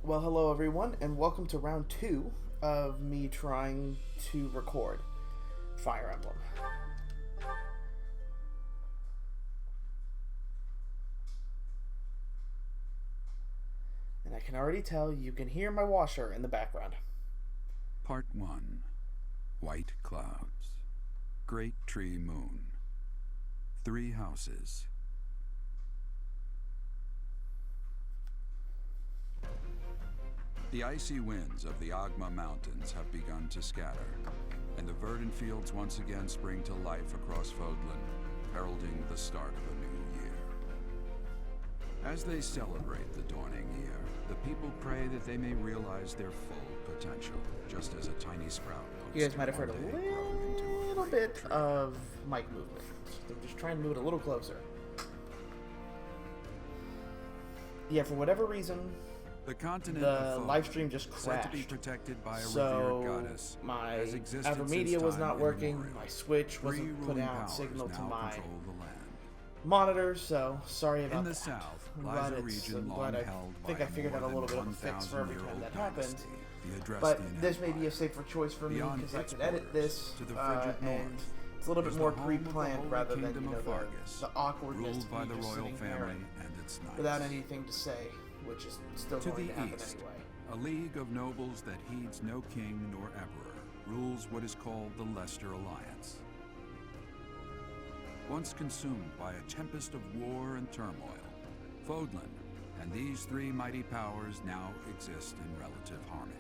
Well, hello everyone, and welcome to round 2 of me trying to record Fire Emblem. And I can already tell you can hear my washer in the background. Part 1. White Clouds. Great Tree Moon. 3 houses. The icy winds of the Agma Mountains have begun to scatter, and the verdant fields once again spring to life across Fodlan, heralding the start of a new year. As they celebrate the dawning year, the people pray that they may realize their full potential, just as a tiny sprout. You guys might have heard a little bit of mic movement. I'm just trying to move it a little closer. Yeah, for whatever reason, the continent the live stream just crashed. To be protected by a so revered goddess, my Avermedia was not working. My Switch wasn't putting out signal to my monitors. So sorry about that. In the south I'm glad I think I figured out a little bit of a fix for every time that happened. But this may be a safer choice for me because I can edit this and it's a little bit more pre-planned rather than the awkwardness to be just sitting there without anything to say, which is still going to happen anyway. A league of nobles that heeds no king nor emperor rules what is called the Leicester Alliance. Once consumed by a tempest of war and turmoil, Fodlan and these 3 mighty powers now exist in relative harmony.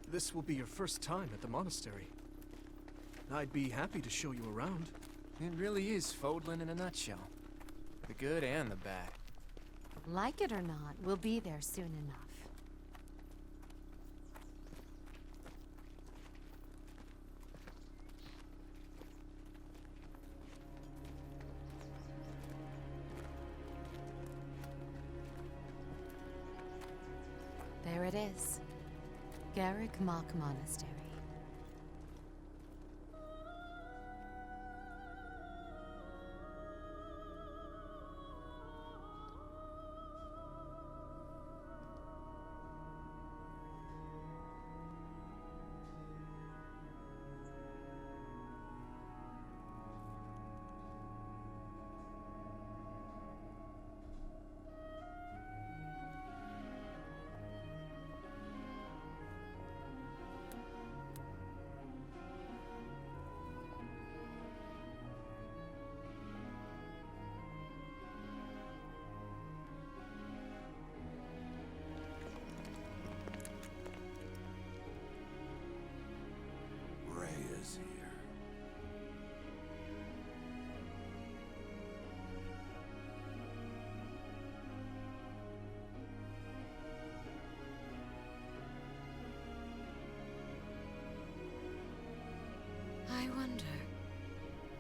This will be your first time at the monastery. I'd be happy to show you around. It really is Fodlan in a nutshell. The good and the bad. Like it or not, we'll be there soon enough. There it is. Garrick Mach Monastery. I wonder,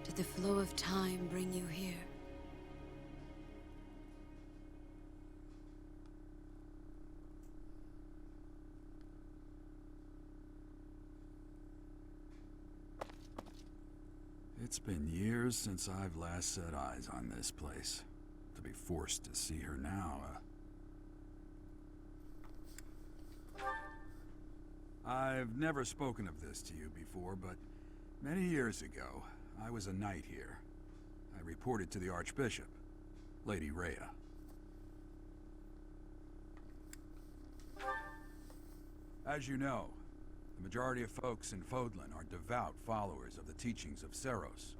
did the flow of time bring you here? It's been years since I've last set eyes on this place. To be forced to see her now, I've never spoken of this to you before, but many years ago, I was a knight here. I reported to the Archbishop, Lady Rhea. As you know, the majority of folks in Fodlan are devout followers of the teachings of Seros.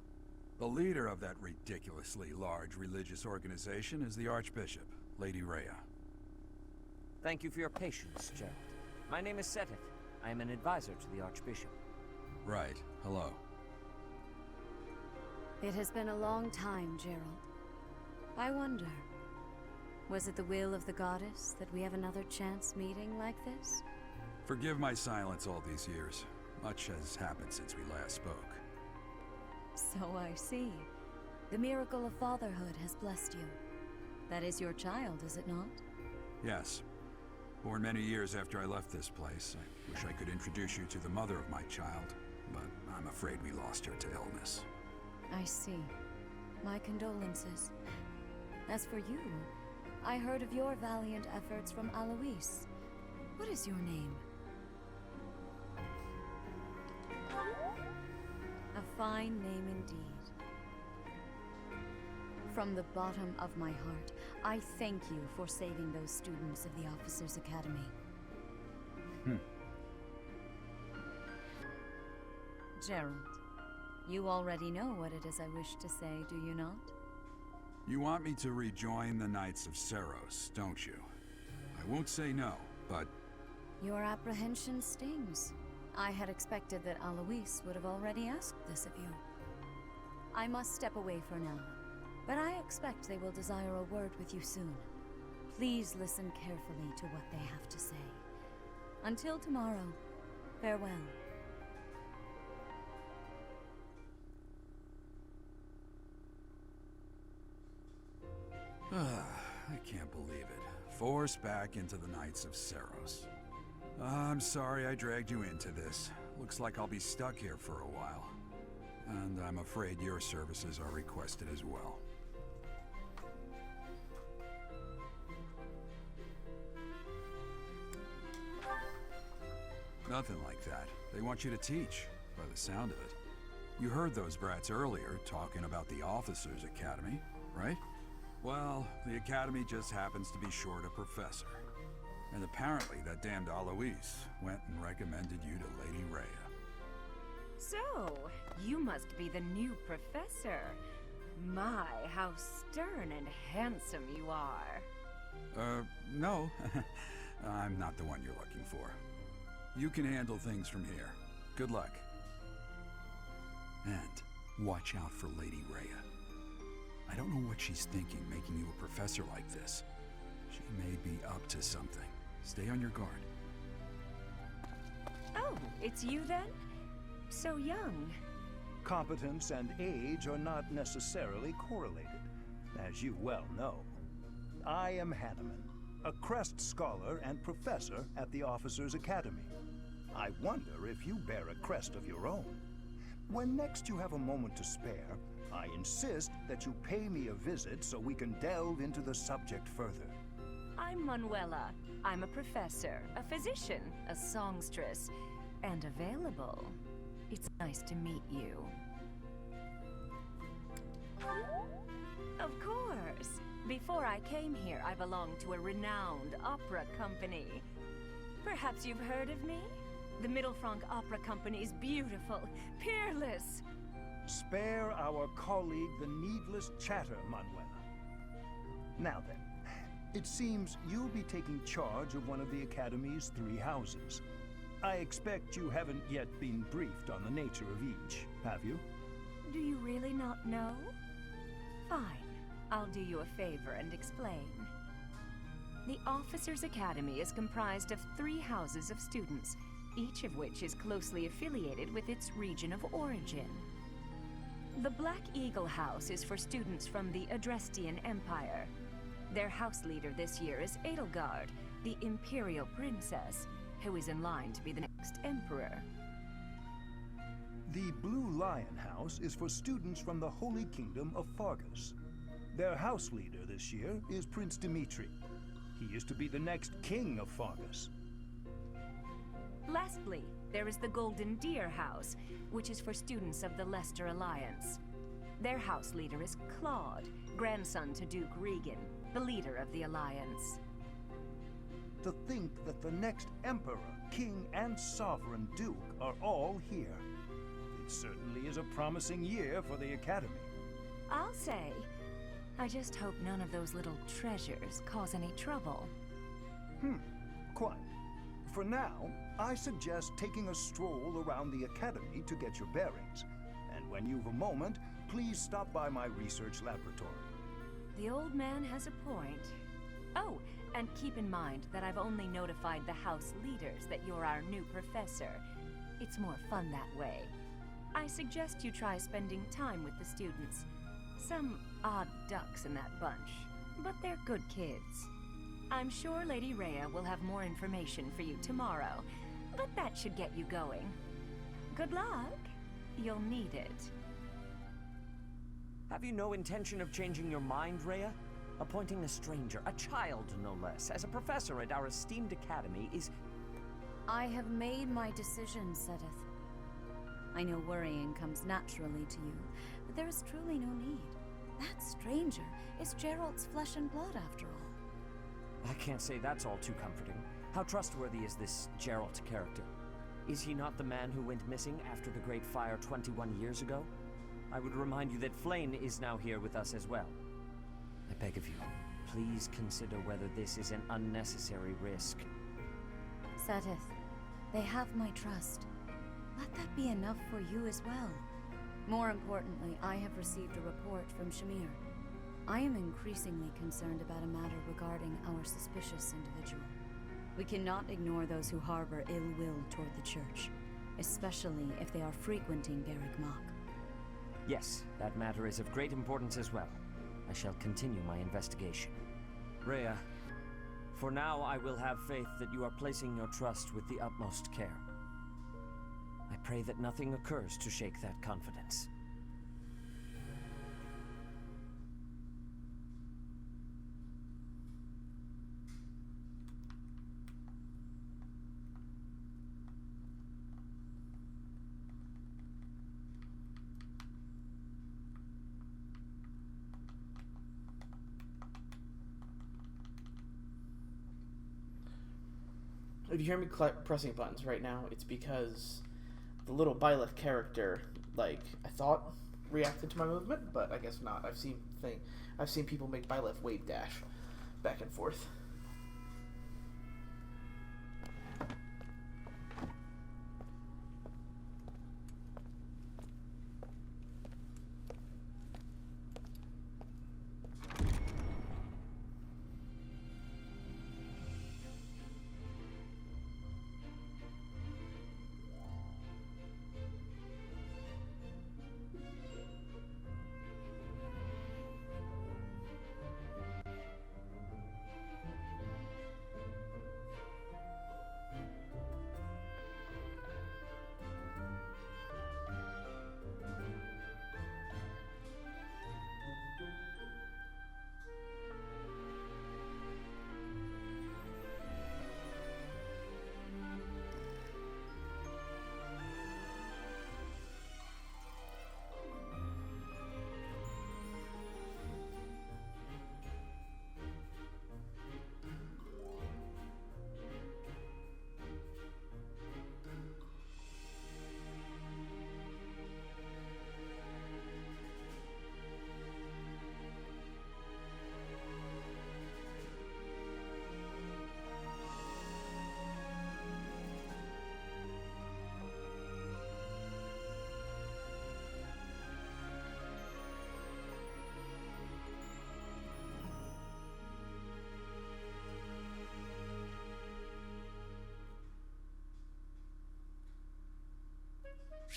The leader of that ridiculously large religious organization is the Archbishop, Lady Rhea. Thank you for your patience, Gerald. My name is Seteth. I am an advisor to the Archbishop. Right. Hello. It has been a long time, Gerald. I wonder, was it the will of the goddess that we have another chance meeting like this? Forgive my silence all these years. Much has happened since we last spoke. So I see. The miracle of fatherhood has blessed you. That is your child, is it not? Yes. Born many years after I left this place. I wish I could introduce you to the mother of my child, but I'm afraid we lost her to illness. I see. My condolences. As for you, I heard of your valiant efforts from Alois. What is your name? A fine name indeed. From the bottom of my heart, I thank you for saving those students of the Officers' Academy. Gerald, you already know what it is I wish to say, do you not? You want me to rejoin the Knights of Seros, don't you? I won't say no, but... Your apprehension stings. I had expected that Alois would have already asked this of you. I must step away for now, but I expect they will desire a word with you soon. Please listen carefully to what they have to say. Until tomorrow, farewell. I can't believe it. Forced back into the Knights of Seros. I'm sorry I dragged you into this. Looks like I'll be stuck here for a while. And I'm afraid your services are requested as well. Nothing like that. They want you to teach, by the sound of it. You heard those brats earlier talking about the Officers' Academy, right? Well, the Academy just happens to be short a professor. And apparently that damned Alois went and recommended you to Lady Rhea. So, you must be the new professor. My, how stern and handsome you are. No. I'm not the one you're looking for. You can handle things from here. Good luck. And watch out for Lady Rhea. I don't know what she's thinking making you a professor like this. She may be up to something. Stay on your guard. Oh, it's you then? So young. Competence and age are not necessarily correlated, as you well know. I am Hanneman, a Crest Scholar and Professor at the Officers' Academy. I wonder if you bear a crest of your own. When next you have a moment to spare, I insist that you pay me a visit so we can delve into the subject further. I'm Manuela. I'm a professor, a physician, a songstress, and available. It's nice to meet you. Of course. Before I came here, I belonged to a renowned opera company. Perhaps you've heard of me? The Middlefranc Opera Company is beautiful, peerless. Spare our colleague the needless chatter, Manuela. Now then, it seems you'll be taking charge of one of the Academy's 3 houses. I expect you haven't yet been briefed on the nature of each, have you? Do you really not know? Fine. I'll do you a favor and explain. The Officers' Academy is comprised of 3 houses of students, each of which is closely affiliated with its region of origin. The Black Eagle House is for students from the Adrestian Empire. Their house leader this year is Edelgard, the Imperial Princess, who is in line to be the next Emperor. The Blue Lion House is for students from the Holy Kingdom of Fargus. Their house leader this year is Prince Dimitri. He is to be the next king of Fargus. Lastly, there is the Golden Deer House, which is for students of the Leicester Alliance. Their house leader is Claude, grandson to Duke Regan, the leader of the Alliance. To think that the next Emperor, King, and Sovereign Duke are all here. It certainly is a promising year for the Academy. I'll say. I just hope none of those little treasures cause any trouble. Quite. For now, I suggest taking a stroll around the Academy to get your bearings. And when you've a moment, please stop by my research laboratory. The old man has a point. Oh, and keep in mind that I've only notified the house leaders that you're our new professor. It's more fun that way. I suggest you try spending time with the students. Some odd ducks in that bunch, but they're good kids. I'm sure Lady Rhea will have more information for you tomorrow, but that should get you going. Good luck. You'll need it. Have you no intention of changing your mind, Rhea? Appointing a stranger, a child no less, as a professor at our esteemed academy is... I have made my decision, Sedith. I know worrying comes naturally to you, but there is truly no need. That stranger is Gerald's flesh and blood, after all. I can't say that's all too comforting. How trustworthy is this Gerald character? Is he not the man who went missing after the Great Fire 21 years ago? I would remind you that Flayn is now here with us as well. I beg of you, please consider whether this is an unnecessary risk. Sedith, they have my trust. Let that be enough for you as well. More importantly, I have received a report from Shamir. I am increasingly concerned about a matter regarding our suspicious individual. We cannot ignore those who harbor ill will toward the Church, especially if they are frequenting Garrick Mach. Yes, that matter is of great importance as well. I shall continue my investigation. Rhea, for now I will have faith that you are placing your trust with the utmost care. I pray that nothing occurs to shake that confidence. If you hear me pressing buttons right now, it's because the little Byleth character, like, I thought reacted to my movement, but I guess not. I've seen people make Byleth wave dash back and forth.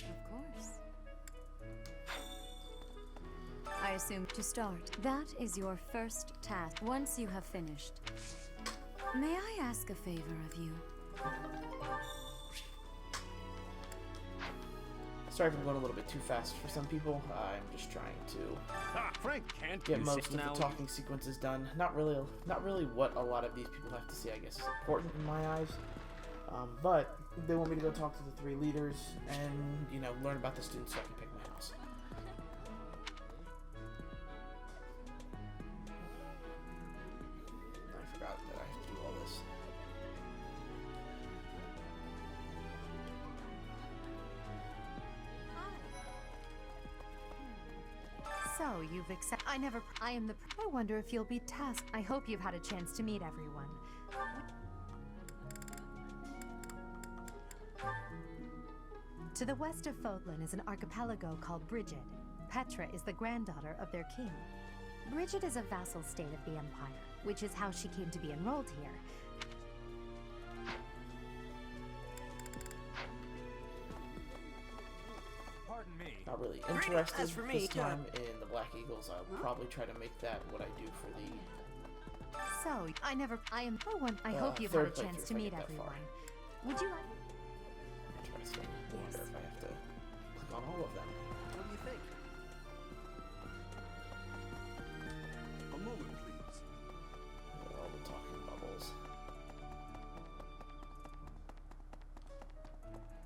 Of course. I assume to start. That is your first task. Once you have finished, may I ask a favor of you? Sorry if I'm going a little bit too fast for some people. I'm just trying to Frank can't get most of the talking sequences done. Not really what a lot of these people have to see, I guess, is important in my eyes. But they want me to go talk to the 3 leaders and, you know, learn about the students so I can pick my house. I forgot that I have to do all this. So, you've accepted. I am the. I wonder if you'll be tasked. I hope you've had a chance to meet everyone. To the west of Fodlan is an archipelago called Brigid. Petra is the granddaughter of their king. Brigid is a vassal state of the Empire, which is how she came to be enrolled here. Pardon me. Not really interested for this me. time in the Black Eagles. I'll probably try to make that what I do for the So, I am for one. I hope you've had a chance to meet everyone. Would you like? Interesting. I wonder if I have to click on all of them. What do you think? A moment, please. All the talking bubbles.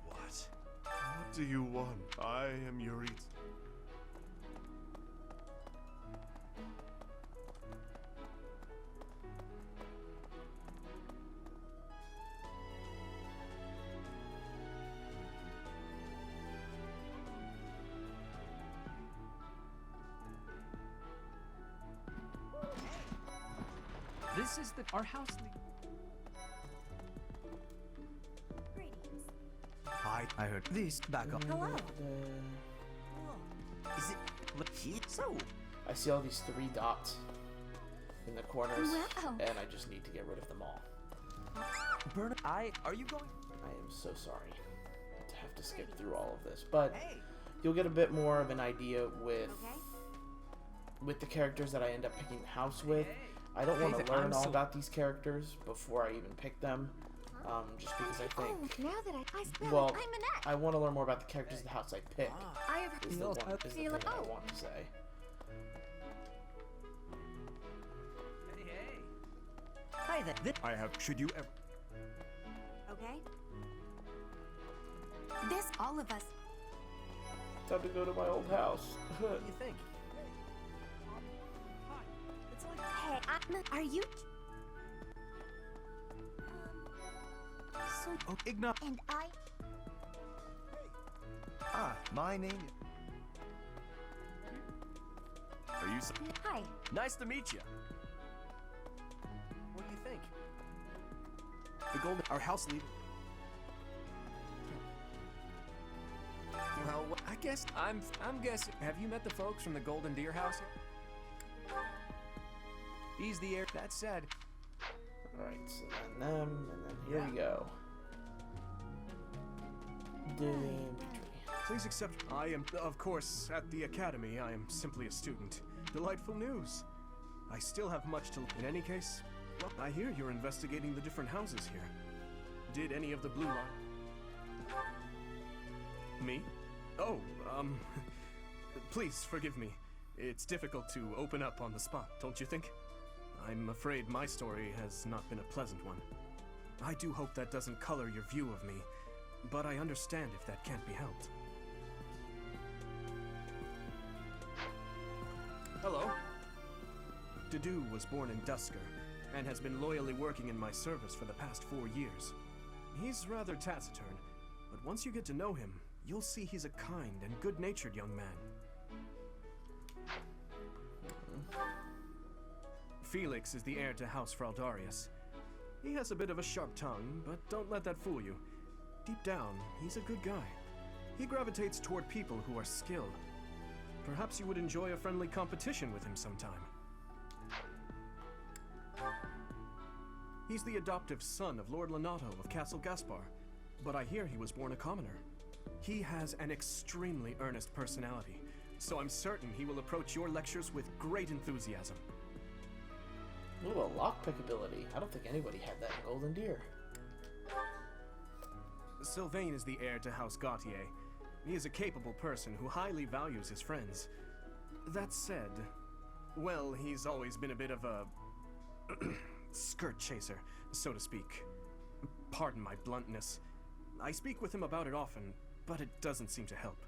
What? What do you want? I am Yuri. This is our house. Hi, I heard this back up. Hello. Is it look here? So I see all these 3 dots in the corners, Wow. and I just need to get rid of them all. Burn are you going? I am so sorry to have to skip through all of this, but you'll get a bit more of an idea with the characters that I end up picking the house with. I don't want to learn all about these characters before I even pick them, just because I think, Now that I spell well, it, I'm Annette. I want to learn more about the characters of the house I pick, I have is the thing that I want to say. Hi there. I have. Should you ever? Okay. This all of us. Time to go to my old house. What do you think? Hey, are you? So. Oh, Igna. And I. My name. Are you? Hi. Nice to meet you. What do you think? The golden, our house leader. Well, I guess I'm guessing. Have you met the folks from the Golden Deer House yet? He's the heir. That said, Alright, so then them, and then here we go. Please accept. I am, of course, at the academy. I am simply a student. Delightful news. I still have much to. In any case, well, I hear you're investigating the different houses here. Did any of the blue line? Me? Oh, please forgive me. It's difficult to open up on the spot, don't you think? I'm afraid my story has not been a pleasant one. I do hope that doesn't color your view of me, but I understand if that can't be helped. Hello. Dedu was born in Dusker, and has been loyally working in my service for the past 4 years. He's rather taciturn, but once you get to know him, you'll see he's a kind and good-natured young man. Felix is the heir to House Fraldarius. He has a bit of a sharp tongue, but don't let that fool you. Deep down, he's a good guy. He gravitates toward people who are skilled. Perhaps you would enjoy a friendly competition with him sometime. He's the adoptive son of Lord Lenato of Castle Gaspar, but I hear he was born a commoner. He has an extremely earnest personality, so I'm certain he will approach your lectures with great enthusiasm. Ooh, a lockpick ability. I don't think anybody had that in Golden Deer. Sylvain is the heir to House Gautier. He is a capable person who highly values his friends. That said, well, he's always been a bit of a skirt chaser, so to speak. Pardon my bluntness. I speak with him about it often, but it doesn't seem to help.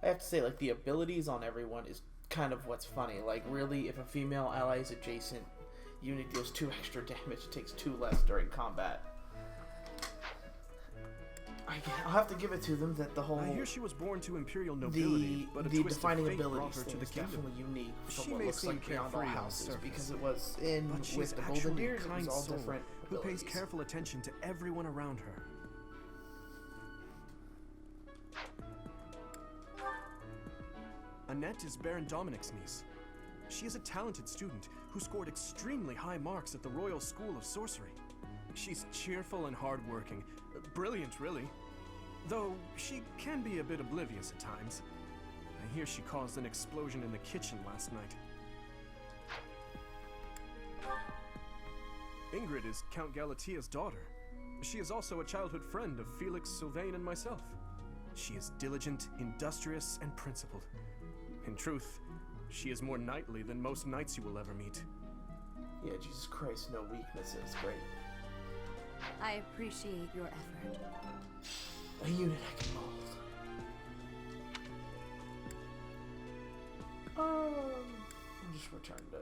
I have to say, like, the abilities on everyone is kind of what's funny. Like, really, if a female ally is adjacent, unit deals 2 extra damage, takes 2 less during combat. I'll have to give it to them that the whole... I hear she was born to imperial nobility, but a the twist defining of fate brought abilities her thing to the is kingdom. definitely unique She from what may looks seem like beyond all carefree on the houses, surface, because it was in but she's with the Golden actually Deers, a it kind was all soul different who pays abilities. careful attention to everyone around her. Annette is Baron Dominic's niece. She is a talented student who scored extremely high marks at the Royal School of Sorcery. She's cheerful and hardworking. Brilliant, really. Though she can be a bit oblivious at times. I hear she caused an explosion in the kitchen last night. Ingrid is Count Galatia's daughter. She is also a childhood friend of Felix, Sylvain, and myself. She is diligent, industrious, and principled. In truth, she is more knightly than most knights you will ever meet. Yeah, Jesus Christ, no weaknesses. Great. I appreciate your effort. A unit I can mold. I'll just return to...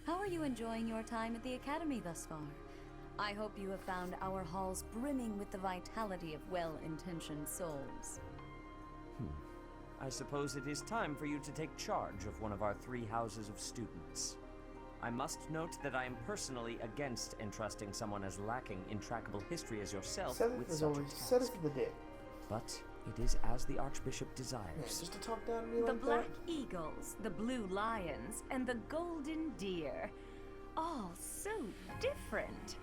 How are you enjoying your time at the Academy thus far? I hope you have found our halls brimming with the vitality of well-intentioned souls. I suppose it is time for you to take charge of one of our 3 houses of students. I must note that I am personally against entrusting someone as lacking in trackable history as yourself with such a task. Set it to the dick. But it is as the Archbishop desires. Man, just to talk down to me The like Black that? Eagles, the Blue Lions, and the Golden Deer. All so different.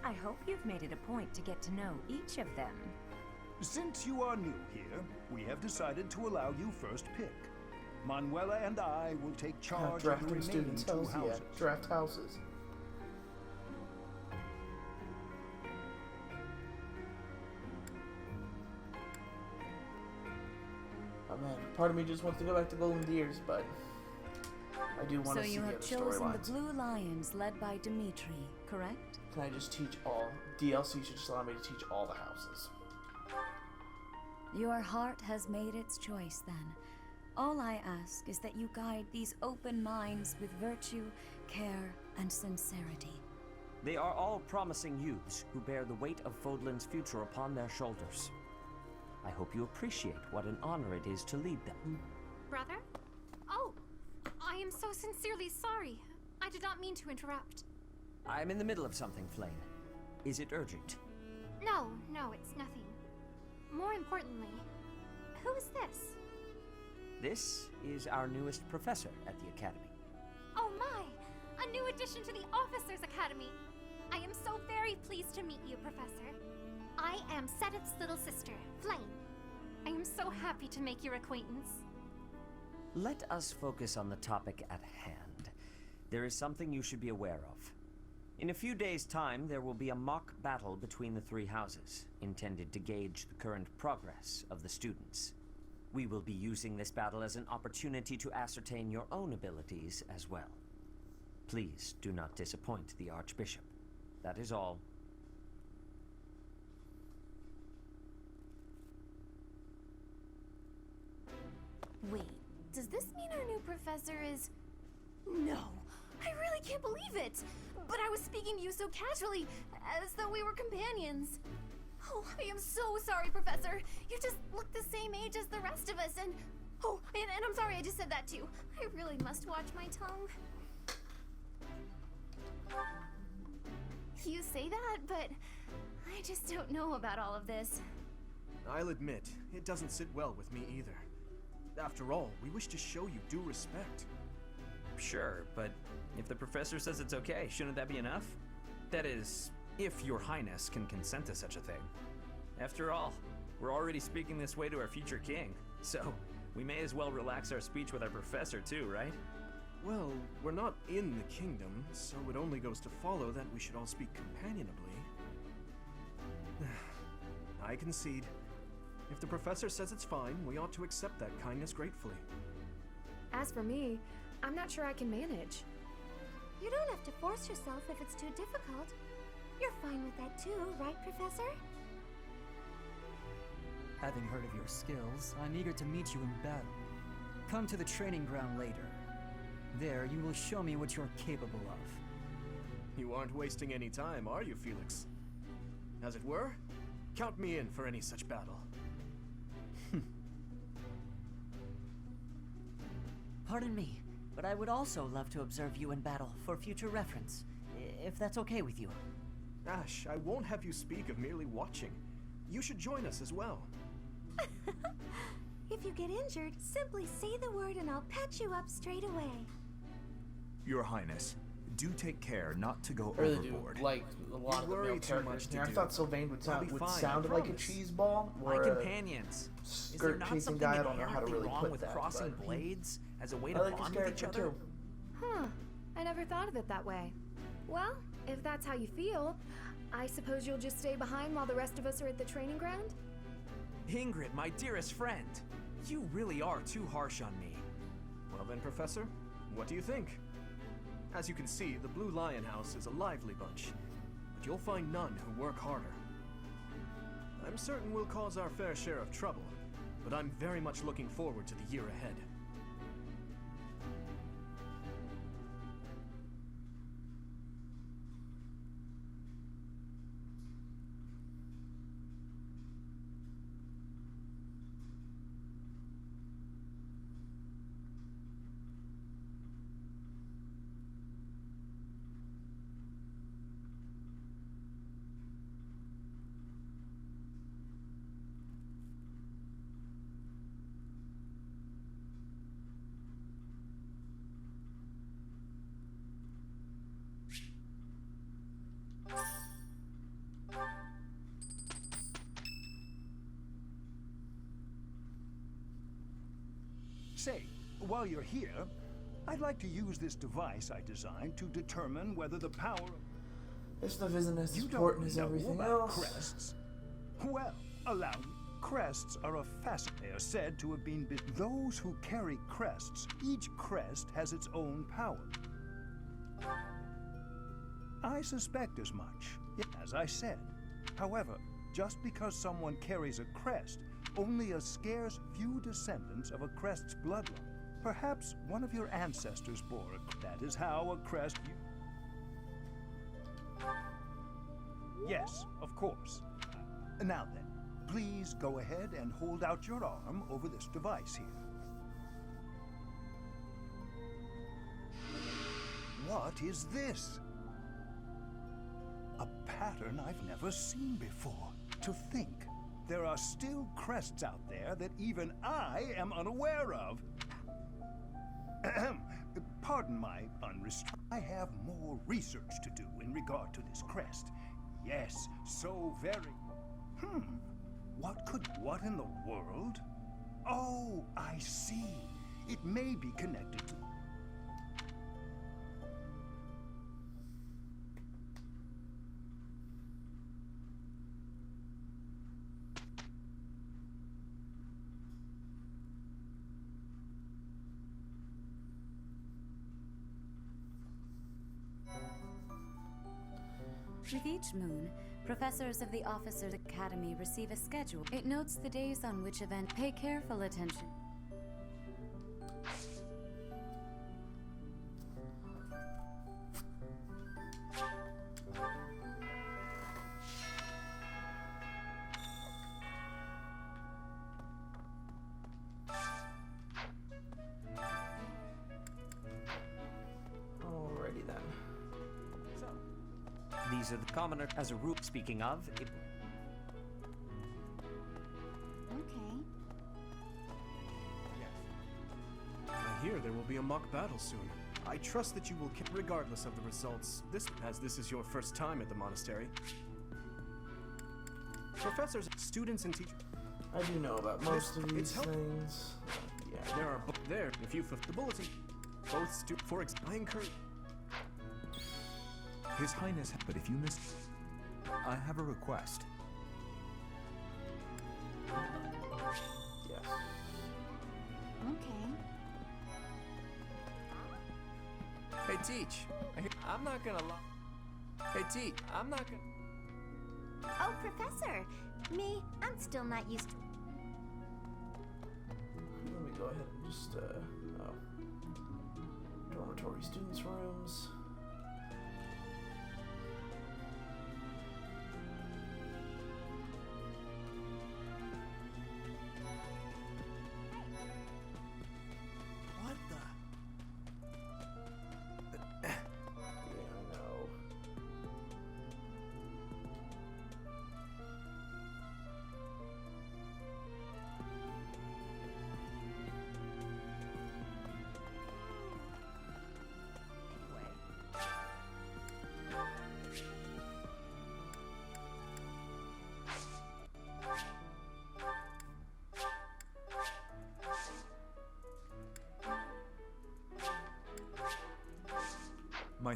I hope you've made it a point to get to know each of them. Since you are new here, we have decided to allow you first pick. Manuela and I will take charge of the Drafting remaining students' 2 houses. houses. Yeah, draft houses. Oh man, part of me just wants to go back to Golden Deers, but I do want So to see you the have other chosen the storylines. Blue Lions led by Dimitri, correct? Can I just teach all? DLC should just allow me to teach all the houses. Your heart has made its choice then. All I ask is that you guide these open minds with virtue, care, and sincerity. They are all promising youths who bear the weight of Fodlan's future upon their shoulders. I hope you appreciate what an honor it is to lead them. Brother? Oh, I am so sincerely sorry. I did not mean to interrupt. I'm in the middle of something, Flame. Is it urgent? No, it's nothing. More importantly, who is this? This is our newest professor at the Academy. Oh my! A new addition to the Officers' Academy! I am so very pleased to meet you, Professor. I am Sedith's little sister, Flame. I am so happy to make your acquaintance. Let us focus on the topic at hand. There is something you should be aware of. In a few days' time, there will be a mock battle between the 3 houses, intended to gauge the current progress of the students. We will be using this battle as an opportunity to ascertain your own abilities as well. Please do not disappoint the Archbishop. That is all. Wait, does this mean our new professor is... No, I really can't believe it! But I was speaking to you so casually, as though we were companions. Oh, I am so sorry, Professor. You just look the same age as the rest of us, and... Oh, and I'm sorry I just said that too. I really must watch my tongue. You say that, but I just don't know about all of this. I'll admit, it doesn't sit well with me either. After all, we wish to show you due respect. Sure, but if the professor says it's okay, shouldn't that be enough? That is, if your highness can consent to such a thing. After all, we're already speaking this way to our future king, so we may as well relax our speech with our professor too, right? Well, we're not in the kingdom, so it only goes to follow that we should all speak companionably. I concede. If the professor says it's fine, we ought to accept that kindness gratefully. As for me, I'm not sure I can manage. You don't have to force yourself if it's too difficult. You're fine with that too, right, Professor? Having heard of your skills, I'm eager to meet you in battle. Come to the training ground later. There, you will show me what you're capable of. You aren't wasting any time, are you, Felix? As it were, count me in for any such battle. Pardon me, but I would also love to observe you in battle for future reference, if that's okay with you. Ash, I won't have you speak of merely watching. You should join us as well. If you get injured, simply say the word and I'll patch you up straight away. Your Highness, do take care not to go I really overboard. do like a lot of the male characters here. I thought Sylvain would sound like a cheese ball. My companions. Skirt chasing guy, I don't know how to really put with that. crossing blades As a way I to like his bond with each character other? too. Huh. I never thought of it that way. Well, if that's how you feel, I suppose you'll just stay behind while the rest of us are at the training ground? Ingrid, my dearest friend, you really are too harsh on me. Well then, Professor, what do you think? As you can see, the Blue Lion House is a lively bunch, but you'll find none who work harder. I'm certain we'll cause our fair share of trouble, but I'm very much looking forward to the year ahead. Say, while you're here, I'd like to use this device I designed to determine whether the power of... This stuff isn't as You important don't as know everything about else. crests. Well, allow me. Crests are a they are said to have been those who carry crests. Each crest has its own power. I suspect as much, as I said. However, just because someone carries a crest, only a scarce few descendants of a crest's bloodline. Perhaps one of your ancestors bore a... That is how a crest... Yes, of course. Now then, please go ahead and hold out your arm over this device here. What is this? A pattern I've never seen before. To think, there are still crests out there that even I am unaware of. Pardon my unrestrained. I have more research to do in regard to this crest. Yes, so very... What in the world? Oh, I see. It may be connected to... With each moon, professors of the Officers Academy receive a schedule. It notes the days on which event. Pay careful attention. Alrighty then. These are the commoner as a rule. Speaking of, it... Okay. I hear there will be a mock battle soon. I trust that you will regardless of the results, as this is your first time at the monastery. Professors, students, and teachers. I do know about most of these things. Yeah. There are there. If you the bulletin, both for example, I encourage. His Highness, but if you miss... I have a request. Yes. Okay. Hey, Teach. I'm not gonna lie. Hey, Teach. I'm not gonna... Oh, Professor! Me, I'm still not used to... Let me go ahead and just, dormitory students' rooms. What the...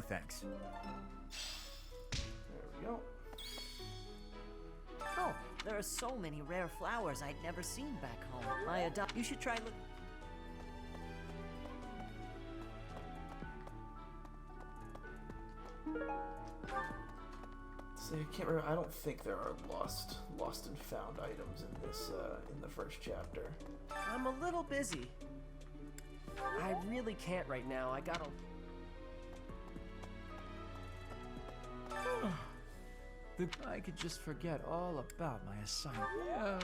thanks. There we go. Oh, there are so many rare flowers I'd never seen back home. You should try look. See, I can't remember. I don't think there are lost and found items in this in the first chapter. I'm a little busy. I really can't right now. I gotta. I could just forget all about my assignment. Yeah.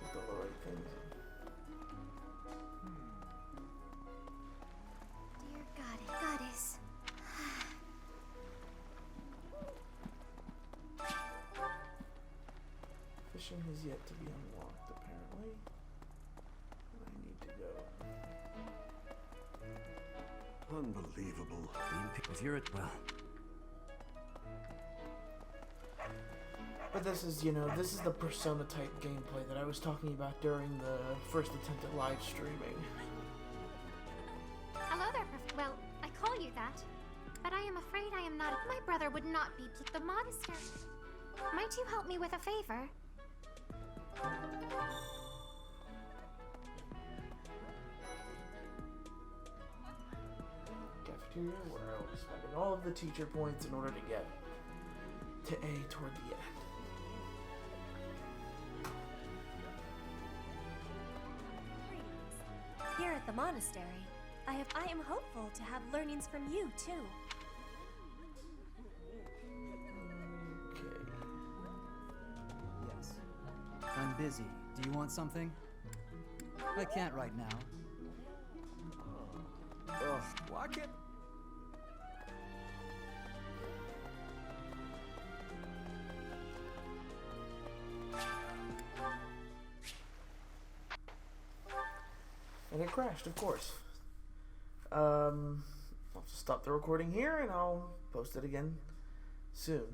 Put the right things in. Dear goddess. Fishing has yet to be unlocked, apparently. I need to go. Unbelievable. If you're at well. But this is, you know, this is the Persona type gameplay that I was talking about during the first attempt at live streaming. Hello there, well, I call you that. But I am afraid I am not. My brother would not be at the monastery. Might you help me with a favor? Cafeteria, where I will be spending all of the teacher points in order to get to A toward the end. Here at the monastery, I am hopeful to have learnings from you too. Okay. Yes. I'm busy. Do you want something? I can't right now. Ugh, why can't... And it crashed, of course. I'll just stop the recording here and I'll post it again soon.